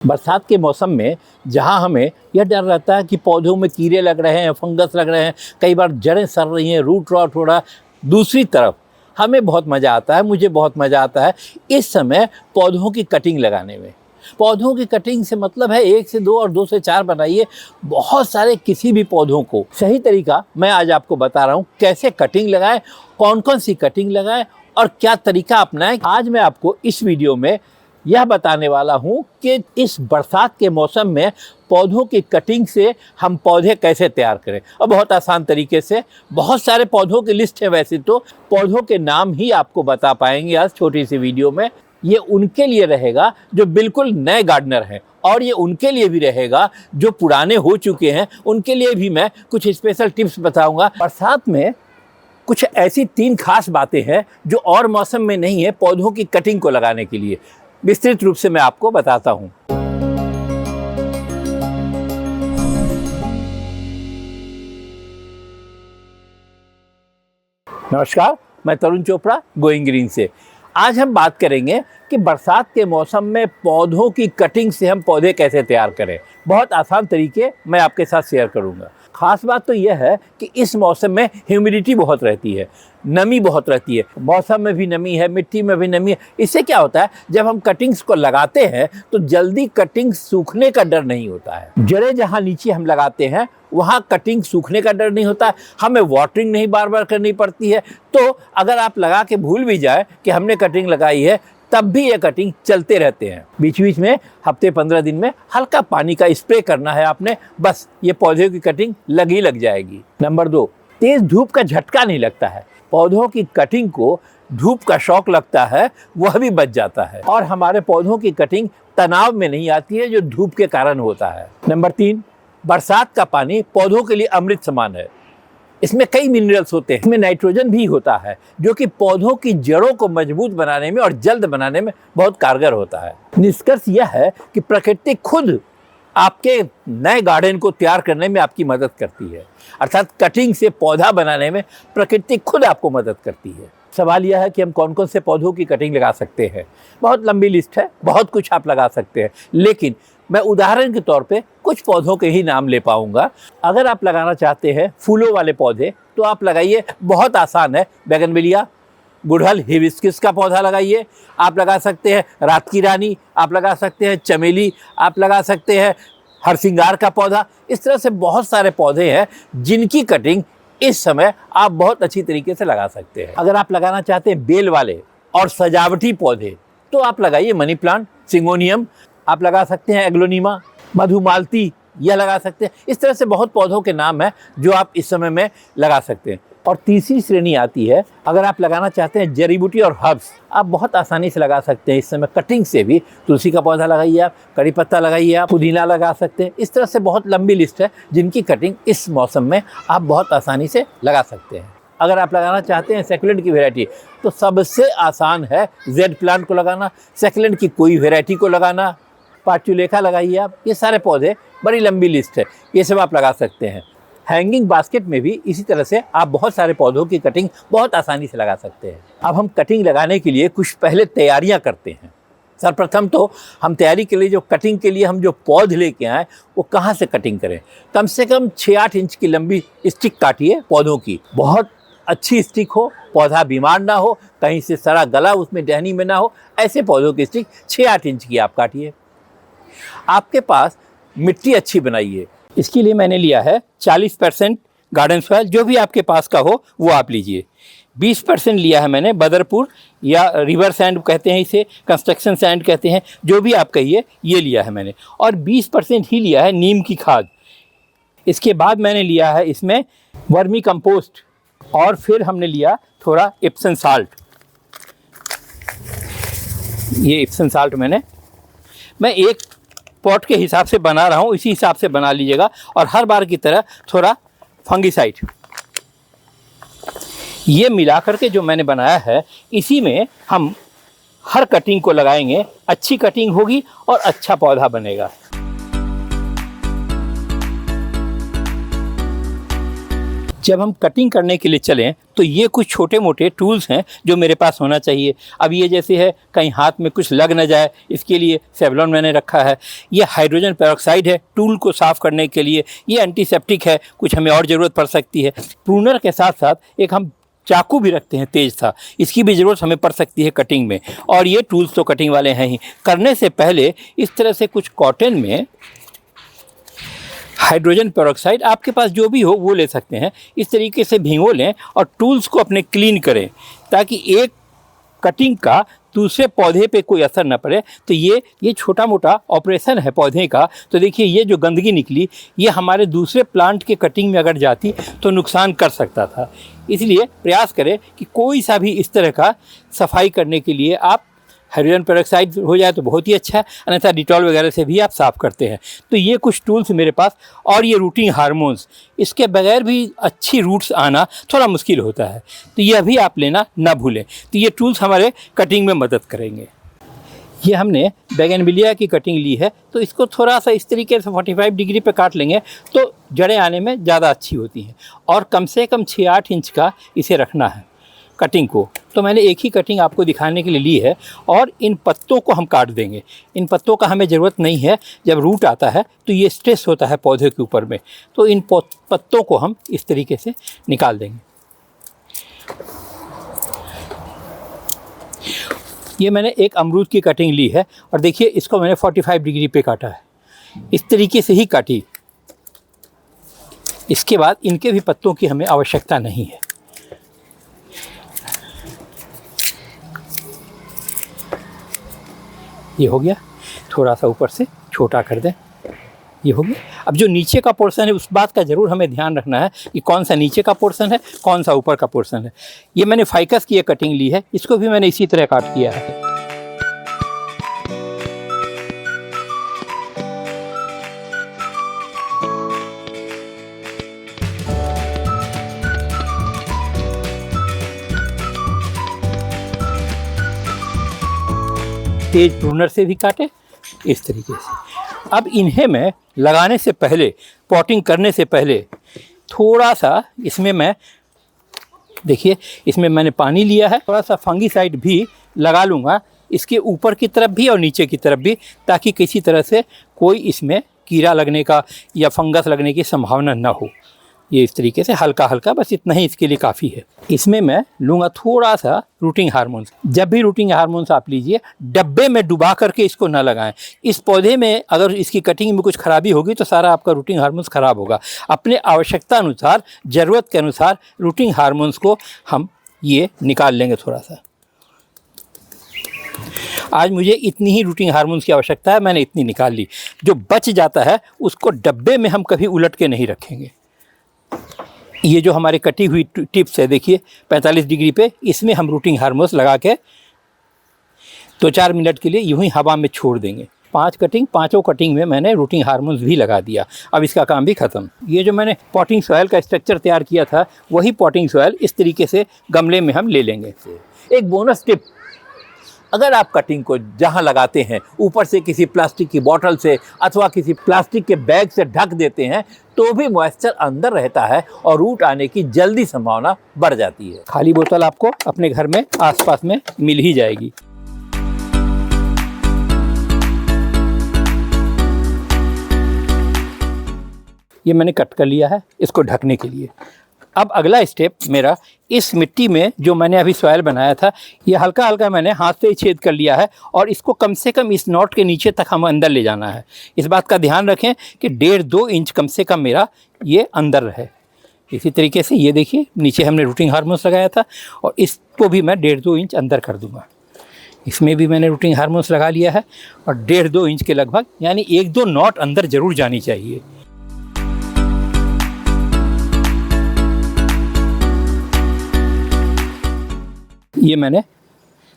बरसात के मौसम में जहाँ हमें यह डर रहता है कि पौधों में कीड़े लग रहे हैं, फंगस लग रहे हैं, कई बार जड़ें सड़ रही हैं, रूट रॉट हो रहा है, दूसरी तरफ हमें बहुत मज़ा आता है, मुझे बहुत मज़ा आता है इस समय पौधों की कटिंग लगाने में। पौधों की कटिंग से मतलब है 1 से 2 और 2 से 4 बनाइए, बहुत सारे किसी भी पौधों को। सही तरीका मैं आज आपको बता रहा हूँ, कैसे कटिंग लगाएं, कौन कौन सी कटिंग लगाएं और क्या तरीका अपनाएं। आज मैं आपको इस वीडियो में यह बताने वाला हूं कि इस बरसात के मौसम में पौधों की कटिंग से हम पौधे कैसे तैयार करें, और बहुत आसान तरीके से। बहुत सारे पौधों की लिस्ट है, वैसे तो पौधों के नाम ही आपको बता पाएंगे आज छोटी सी वीडियो में। ये उनके लिए रहेगा जो बिल्कुल नए गार्डनर हैं, और ये उनके लिए भी रहेगा जो पुराने हो चुके हैं, उनके लिए भी मैं कुछ स्पेशल टिप्स बताऊँगा। बरसात में कुछ ऐसी 3 खास बातें हैं जो और मौसम में नहीं है पौधों की कटिंग को लगाने के लिए। विस्तृत रूप से मैं आपको बताता हूं। नमस्कार, मैं तरुण चोपड़ा गोइंग ग्रीन से। आज हम बात करेंगे कि बरसात के मौसम में पौधों की कटिंग से हम पौधे कैसे तैयार करें। बहुत आसान तरीके मैं आपके साथ शेयर करूंगा। खास बात तो यह है कि इस मौसम में ह्यूमिडिटी बहुत रहती है, नमी बहुत रहती है, मौसम में भी नमी है, मिट्टी में भी नमी है। इससे क्या होता है, जब हम कटिंग्स को लगाते हैं तो जल्दी कटिंग सूखने का डर नहीं होता है। जड़ें जहाँ नीचे हम लगाते हैं वहाँ कटिंग सूखने का डर नहीं होता है, हमें वाटरिंग नहीं बार बार करनी पड़ती है। तो अगर आप लगा के भूल भी जाए कि हमने कटिंग लगाई है, तब भी ये कटिंग चलते रहते हैं। बीच बीच में हफ्ते 15 दिन में हल्का पानी का स्प्रे करना है आपने, बस ये पौधे की कटिंग लग जाएगी। नंबर 2, तेज धूप का झटका नहीं लगता है। पौधों की कटिंग को धूप का शौक लगता है, वह भी बच जाता है, और हमारे पौधों की कटिंग तनाव में नहीं आती है जो धूप के कारण होता है। नंबर 3, बरसात का पानी पौधों के लिए अमृत समान है। इसमें कई मिनरल्स होते हैं, इसमें नाइट्रोजन भी होता है जो कि पौधों की जड़ों को मजबूत बनाने में और जल्द बनाने में बहुत कारगर होता है। निष्कर्ष यह है कि प्रकृति खुद आपके नए गार्डन को तैयार करने में आपकी मदद करती है, अर्थात कटिंग से पौधा बनाने में प्रकृति खुद आपको मदद करती है। सवाल यह है कि हम कौन कौन से पौधों की कटिंग लगा सकते हैं। बहुत लंबी लिस्ट है, बहुत कुछ आप लगा सकते हैं, लेकिन मैं उदाहरण के तौर पे कुछ पौधों के ही नाम ले पाऊंगा। अगर आप लगाना चाहते हैं फूलों वाले पौधे तो आप लगाइए, बहुत आसान है। बैगनविलिया, गुड़हल, हिबिस्कस का पौधा लगाइए। आप लगा सकते हैं रात की रानी, आप लगा सकते हैं चमेली, आप लगा सकते हैं हरसिंगार का पौधा। इस तरह से बहुत सारे पौधे हैं जिनकी कटिंग इस समय आप बहुत अच्छी तरीके से लगा सकते हैं। अगर आप लगाना चाहते हैं बेल वाले और सजावटी पौधे तो आप लगाइए मनी प्लांट, सिंगोनियम, आप लगा सकते हैं एग्लोनिमा, मधुमालती, यह लगा सकते हैं। इस तरह से बहुत पौधों के नाम हैं जो आप इस समय में लगा सकते हैं। और तीसरी श्रेणी आती है, अगर आप लगाना चाहते हैं जड़ी बूटी और हर्ब्स, आप बहुत आसानी से लगा सकते हैं इस समय कटिंग से भी। तुलसी का पौधा लगाइए, आप कड़ी पत्ता लगाइए, आप पुदीना लगा सकते हैं। इस तरह से बहुत लंबी लिस्ट है जिनकी कटिंग इस मौसम में आप बहुत आसानी से लगा सकते हैं। अगर आप लगाना चाहते हैं सेकुलेंट की वैरायटी तो सबसे आसान है जेड प्लांट को लगाना, सेकुलेंट की कोई वैरायटी को लगाना, पार्चुलेखा लगाइए आप। ये सारे पौधे, बड़ी लंबी लिस्ट है, ये सब आप लगा सकते हैं। हैंगिंग बास्केट में भी इसी तरह से आप बहुत सारे पौधों की कटिंग बहुत आसानी से लगा सकते हैं। अब हम कटिंग लगाने के लिए कुछ पहले तैयारियां करते हैं। सर्वप्रथम तो हम तैयारी के लिए जो कटिंग के लिए हम जो पौध लेके आए वो कहाँ से कटिंग करें। कम से कम 6-8 इंच की लंबी स्टिक काटिए पौधों की, बहुत अच्छी स्टिक हो, पौधा बीमार ना हो, कहीं से सड़ा गला उसमें टहनी में ना हो, ऐसे पौधों की स्टिक 6-8 इंच की आप काटिए। आपके पास मिट्टी अच्छी बनाइए। इसके लिए मैंने लिया है 40% गार्डन सॉइल, जो भी आपके पास का हो वो आप लीजिए। 20% लिया है मैंने बदरपुर या रिवर सैंड कहते हैं इसे, कंस्ट्रक्शन सैंड कहते हैं, जो भी आप कहिए, ये लिया है मैंने। और 20% ही लिया है नीम की खाद। इसके बाद मैंने लिया है इसमें वर्मी कंपोस्ट, और फिर हमने लिया थोड़ा इप्सम साल्ट। ये इप्सम साल्ट मैं एक पॉट के हिसाब से बना रहा हूँ, इसी हिसाब से बना लीजिएगा। और हर बार की तरह थोड़ा फंगिसाइड, ये मिलाकर के जो मैंने बनाया है, इसी में हम हर कटिंग को लगाएंगे। अच्छी कटिंग होगी और अच्छा पौधा बनेगा। जब हम कटिंग करने के लिए चलें तो ये कुछ छोटे मोटे टूल्स हैं जो मेरे पास होना चाहिए। अब ये जैसे है कहीं हाथ में कुछ लग न जाए, इसके लिए सेवलॉन मैंने रखा है। ये हाइड्रोजन पेरोक्साइड है टूल को साफ़ करने के लिए। ये एंटीसेप्टिक है, कुछ हमें और ज़रूरत पड़ सकती है। प्रूनर के साथ साथ एक हम चाकू भी रखते हैं तेज था, इसकी भी ज़रूरत हमें पड़ सकती है कटिंग में। और ये टूल्स तो कटिंग वाले हैं ही। करने से पहले इस तरह से कुछ कॉटन में हाइड्रोजन पेरोक्साइड, आपके पास जो भी हो वो ले सकते हैं, इस तरीके से भिगो लें और टूल्स को अपने क्लीन करें ताकि एक कटिंग का दूसरे पौधे पे कोई असर न पड़े। तो ये छोटा मोटा ऑपरेशन है पौधे का। तो देखिए ये जो गंदगी निकली ये हमारे दूसरे प्लांट के कटिंग में अगर जाती तो नुकसान कर सकता था। इसलिए प्रयास करें कि कोई सा भी इस तरह का सफाई करने के लिए आप हाइड्रोजन पेरोक्साइड हो जाए तो बहुत ही अच्छा है, अन्यथा डिटॉल वगैरह से भी आप साफ़ करते हैं। तो ये कुछ टूल्स मेरे पास। और ये रूटिंग हार्मोन्स, इसके बगैर भी अच्छी रूट्स आना थोड़ा मुश्किल होता है, तो यह भी आप लेना ना भूलें। तो ये टूल्स हमारे कटिंग में मदद करेंगे। ये हमने बैगनविलिया की कटिंग ली है, तो इसको थोड़ा सा इस तरीके से 45 डिग्री पे काट लेंगे तो जड़ें आने में ज़्यादा अच्छी होती हैं। और कम से कम 6-8 इंच का इसे रखना है कटिंग को। तो मैंने एक ही कटिंग आपको दिखाने के लिए ली है। और इन पत्तों को हम काट देंगे। इन पत्तों का हमें ज़रूरत नहीं है, जब रूट आता है तो ये स्ट्रेस होता है पौधे के ऊपर में, तो इन पत्तों को हम इस तरीके से निकाल देंगे। ये मैंने एक अमरूद की कटिंग ली है और देखिए इसको मैंने 45 डिग्री पे काटा है, इस तरीके से ही काटी। इसके बाद इनके भी पत्तों की हमें आवश्यकता नहीं है। ये हो गया, थोड़ा सा ऊपर से छोटा कर दें, ये हो गया। अब जो नीचे का पोर्शन है उस बात का ज़रूर हमें ध्यान रखना है कि कौन सा नीचे का पोर्शन है, कौन सा ऊपर का पोर्शन है। ये मैंने फाइकस की कटिंग ली है, इसको भी मैंने इसी तरह काट किया है। तेज प्रूनर से भी काटे इस तरीके से। अब इन्हें मैं लगाने से पहले, पॉटिंग करने से पहले थोड़ा सा इसमें मैं, देखिए इसमें मैंने पानी लिया है, थोड़ा सा फंगीसाइड भी लगा लूँगा इसके ऊपर की तरफ भी और नीचे की तरफ भी, ताकि किसी तरह से कोई इसमें कीड़ा लगने का या फंगस लगने की संभावना ना हो। ये इस तरीके से हल्का हल्का, बस इतना ही इसके लिए काफ़ी है। इसमें मैं लूँगा थोड़ा सा रूटिंग हार्मोन्स। जब भी रूटिंग हार्मोन्स आप लीजिए, डब्बे में डुबा करके इसको ना लगाएं। इस पौधे में अगर इसकी कटिंग में कुछ खराबी होगी तो सारा आपका रूटिंग हार्मोन्स ख़राब होगा। अपने आवश्यकता अनुसार, ज़रूरत के अनुसार रूटिंग हार्मोन्स को हम ये निकाल लेंगे थोड़ा सा। आज मुझे इतनी ही रूटिंग हार्मोन्स की आवश्यकता है, मैंने इतनी निकाल ली। जो बच जाता है उसको डब्बे में हम कभी उलट के नहीं रखेंगे। ये जो हमारी कटी हुई टिप्स है देखिए 45 डिग्री पे, इसमें हम रूटिंग हार्मोन्स लगा के 2-4 मिनट के लिए यूं ही हवा में छोड़ देंगे। 5 कटिंग, पाँचों कटिंग में मैंने रूटिंग हार्मोन्स भी लगा दिया। अब इसका काम भी ख़त्म। ये जो मैंने पॉटिंग सॉयल का स्ट्रक्चर तैयार किया था, वही पॉटिंग सॉयल इस तरीके से गमले में हम ले लेंगे। एक बोनस टिप, अगर आप कटिंग को जहाँ लगाते हैं ऊपर से किसी प्लास्टिक की बोतल से अथवा किसी प्लास्टिक के बैग से ढक देते हैं तो भी मॉइस्चर अंदर रहता है और रूट आने की जल्दी संभावना बढ़ जाती है। खाली बोतल आपको अपने घर में आसपास में मिल ही जाएगी। ये मैंने कट कर लिया है इसको ढकने के लिए। अब अगला स्टेप मेरा, इस मिट्टी में जो मैंने अभी सॉयल बनाया था, ये हल्का हल्का मैंने हाथ से ही छेद कर लिया है और इसको कम से कम इस नॉट के नीचे तक हम अंदर ले जाना है। इस बात का ध्यान रखें कि 1.5-2 इंच कम से कम मेरा ये अंदर रहे। इसी तरीके से ये देखिए नीचे हमने रूटिंग हार्मोन्स लगाया था और इसको भी मैं 1.5-2 इंच अंदर कर दूँगा। इसमें भी मैंने रूटिंग हार्मोन्स लगा लिया है और 1.5-2 इंच के लगभग, यानी 1-2 नॉट अंदर ज़रूर जानी चाहिए। ये मैंने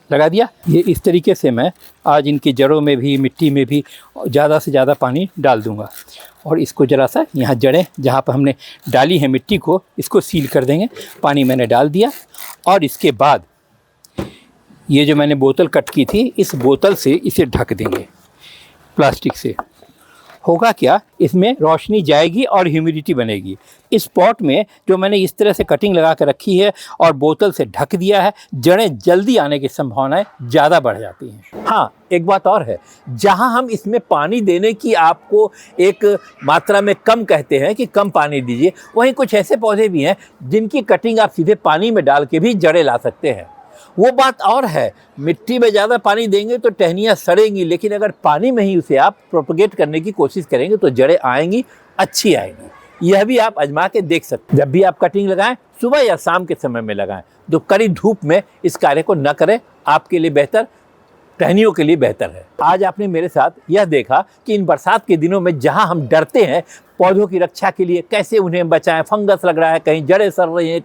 लगा दिया। ये इस तरीके से मैं आज इनकी जड़ों में भी, मिट्टी में भी ज़्यादा से ज़्यादा पानी डाल दूंगा और इसको ज़रा सा यहाँ जड़ें जहाँ पर हमने डाली है मिट्टी को, इसको सील कर देंगे। पानी मैंने डाल दिया और इसके बाद ये जो मैंने बोतल कट की थी, इस बोतल से इसे ढक देंगे प्लास्टिक से होगा क्या, इसमें रोशनी जाएगी और ह्यूमिडिटी बनेगी। इस पॉट में जो मैंने इस तरह से कटिंग लगा कर रखी है और बोतल से ढक दिया है, जड़ें जल्दी आने की संभावनाएं ज़्यादा बढ़ जाती हैं। हाँ, एक बात और है, जहाँ हम इसमें पानी देने की आपको एक मात्रा में कम कहते हैं कि कम पानी दीजिए, वहीं कुछ ऐसे पौधे भी हैं जिनकी कटिंग आप सीधे पानी में डाल के भी जड़ें ला सकते हैं। वो बात और है, मिट्टी में ज़्यादा पानी देंगे तो टहनियाँ सड़ेंगी, लेकिन अगर पानी में ही उसे आप प्रोपगेट करने की कोशिश करेंगे तो जड़ें आएंगी, अच्छी आएंगी। यह भी आप आजमा के देख सकते हैं। जब भी आप कटिंग लगाएं, सुबह या शाम के समय में लगाएं। तो कड़ी धूप में इस कार्य को न करें, आपके लिए बेहतर, टहनियों के लिए बेहतर है। आज आपने मेरे साथ यह देखा कि इन बरसात के दिनों में जहां हम डरते हैं पौधों की रक्षा के लिए, कैसे उन्हें बचाएं, फंगस लग रहा है, कहीं जड़ें सड़ रही हैं,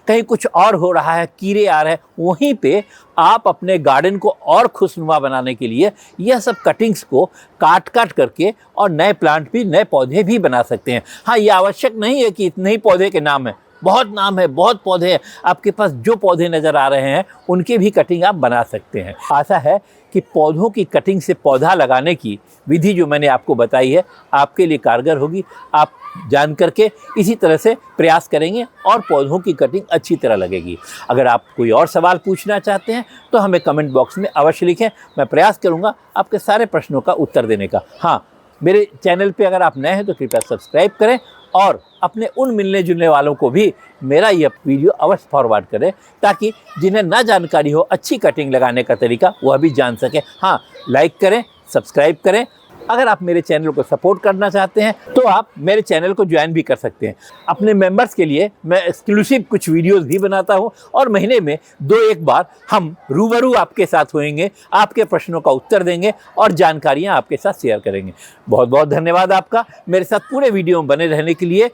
कहीं कुछ और हो रहा है, कीड़े आ रहे हैं, वहीं पे आप अपने गार्डन को और खुशनुमा बनाने के लिए यह सब कटिंग्स को काट करके और नए प्लांट भी, नए पौधे भी बना सकते हैं। हाँ, ये आवश्यक नहीं है कि इतने ही पौधे के नाम हैं, बहुत नाम है, बहुत पौधे हैं। आपके पास जो पौधे नज़र आ रहे हैं उनके भी कटिंग आप बना सकते हैं। आशा है कि पौधों की कटिंग से पौधा लगाने की विधि जो मैंने आपको बताई है आपके लिए कारगर होगी। आप जान करके इसी तरह से प्रयास करेंगे और पौधों की कटिंग अच्छी तरह लगेगी। अगर आप कोई और सवाल पूछना चाहते हैं तो हमें कमेंट बॉक्स में अवश्य लिखें, मैं प्रयास करूँगा आपके सारे प्रश्नों का उत्तर देने का। हाँ, मेरे चैनल पे अगर आप नए हैं तो कृपया सब्सक्राइब करें और अपने उन मिलने जुलने वालों को भी मेरा यह वीडियो अवश्य फॉरवर्ड करें, ताकि जिन्हें ना जानकारी हो अच्छी कटिंग लगाने का तरीका वह भी जान सकें। हाँ, लाइक करें, सब्सक्राइब करें। अगर आप मेरे चैनल को सपोर्ट करना चाहते हैं तो आप मेरे चैनल को ज्वाइन भी कर सकते हैं। अपने मेंबर्स के लिए मैं एक्सक्लूसिव कुछ वीडियोस भी बनाता हूं और महीने में 2-1 बार हम रूबरू आपके साथ होएंगे, आपके प्रश्नों का उत्तर देंगे और जानकारियां आपके साथ शेयर करेंगे। बहुत बहुत धन्यवाद आपका मेरे साथ पूरे वीडियो में बने रहने के लिए।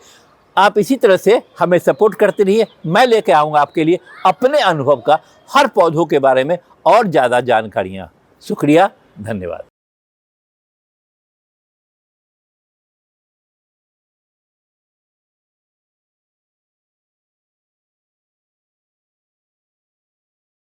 आप इसी तरह से हमें सपोर्ट करते रहिए। मैं लेके आऊँगा आपके लिए अपने अनुभव का हर पौधों के बारे में और ज़्यादा जानकारियाँ। शुक्रिया, धन्यवाद।